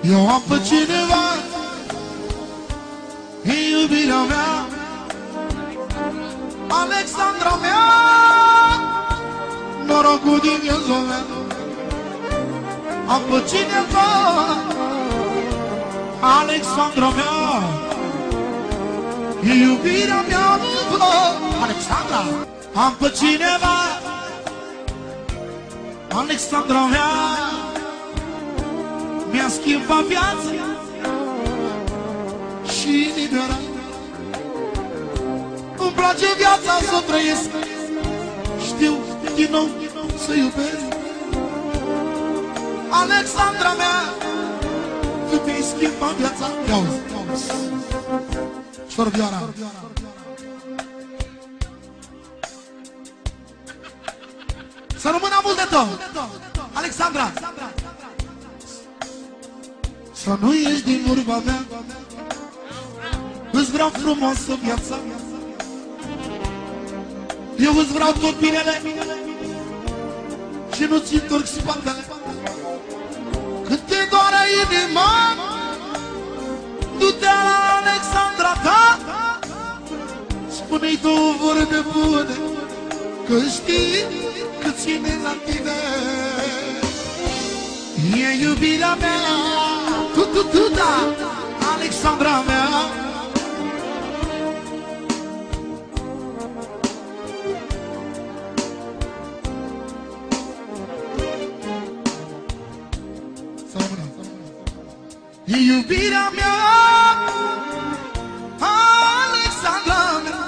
Eu am pe cineva, e iubirea mea, Alexandra mea, norocul din viața mea. Am pe cineva, Alexandra mea, e iubirea mea, Alexandra. Am pe cineva, Alexandra mea, mi-a schimbat viața și libera. Îmi place viața să o trăiesc, știu din nou să iubesc. Alexandra mea, tu mi-ai schimbat viața. Ia-uzi, Sor Vioara. Să rămână mult de tot, Alexandra. Să nu ieși din urma mea, îți vreau frumoasă viața. Eu îți vreau tot binele și nu-ți întorc spatele. Când te doare inima, du-te la Alexandra ta, spune-i două vorbe bune, că știi că ține la tine. E iubirea mea, tu, da, Alexandra mea. E iubirea mea, Alexandra mea,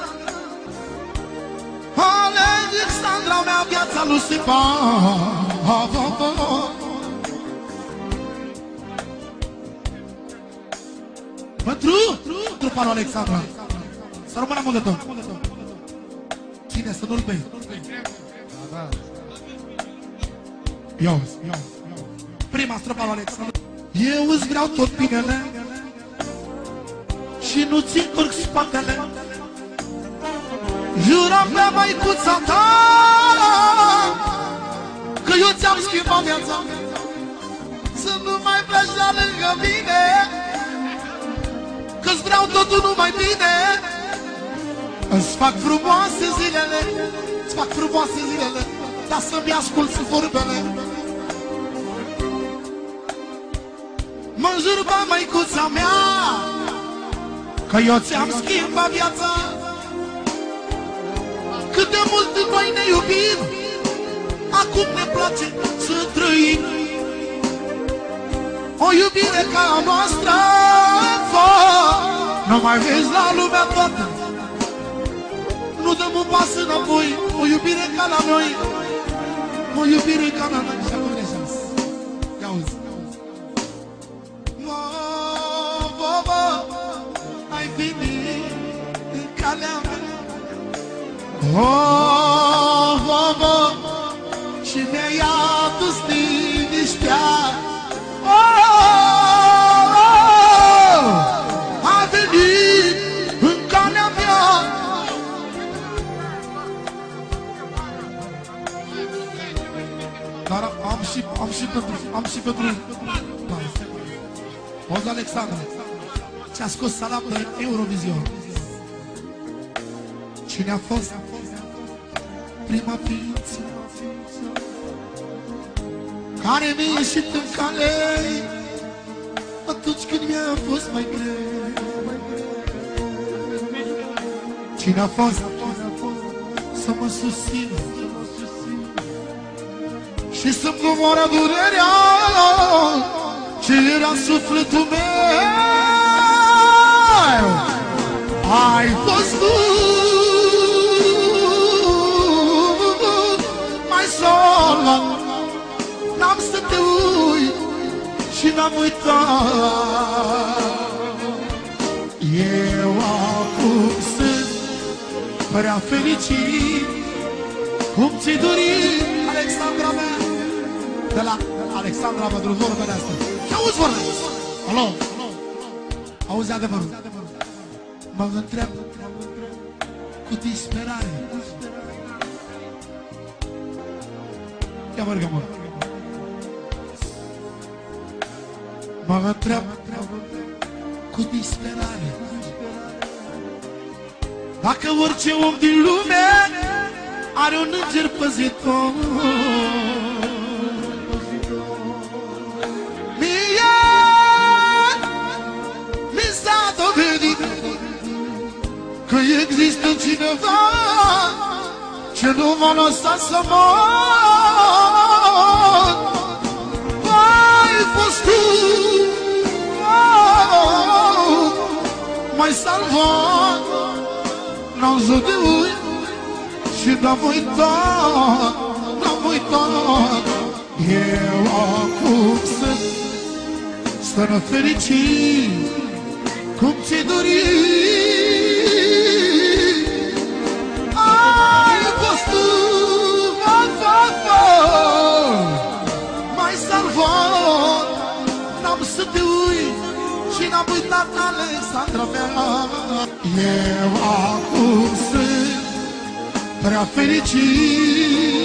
Alexandra mea, viața lui Stepan. Pentru truparul Alexandra. Să rămână mult de tot. Cine să nu-l bei? Ia-o. Prima străpa lui Alexandra. Eu îți vreau tot binele și nu-ți întorc spatele. Jura pe măicuța ta că eu ți-am schimbat viața, să nu mai pleci la lângă mine, că-ți vreau totul numai bine. Îți fac frumoase zilele, îți fac frumoase zilele, dar să-mi asculți vorbele. Mă-njur pe măicuța mea că eu ți-am schimbat viața. Cât de mult noi ne iubim, acum ne place să trăim o iubire ca a noastră. Nu mai vezi la lumea toată, nu dăm un pas înapoi. O iubire ca la noi, o iubire ca la noi. Ai venit în calea mea, și mi-ai adus liniștea. Ai venit în calea mea. Dar am și pentru Oza Alexandra, ce-a scos salam de Eurovision. Cine a fost prima ființă care mi-a ieșit în cale atunci când mi-a fost mai greu? Cine a fost să mă susțină și să-mi comoară durerea ce era sufletul meu? Ai fost tu, mai sol, n-am să te uit și n-am uitat. Eu acum sunt prea fericit, cum ți-ai dorit, Alexandra mea. De la Alexandra pentru vorbele astea. Și auzi vorbele. Alo? Auzi adevărul. Mă întreb cu disperare. Ia mărgă, mă. mă întreabă cu disperare dacă orice om din lume are un înger păzitor. Mie mi s-a dovedit că există cineva ce nu m-a lăsat să mor. Ai fost tu, m-ai salvat, n-am să te uit și n-am uitat, n-am uitat. Eu acum sunt stără fericit, cum ți-ai dorit. Ai fost tu, m-ai salvat, n-am să te uit și n-am uitat, Alexandra mea. Eu acum sunt prea fericit,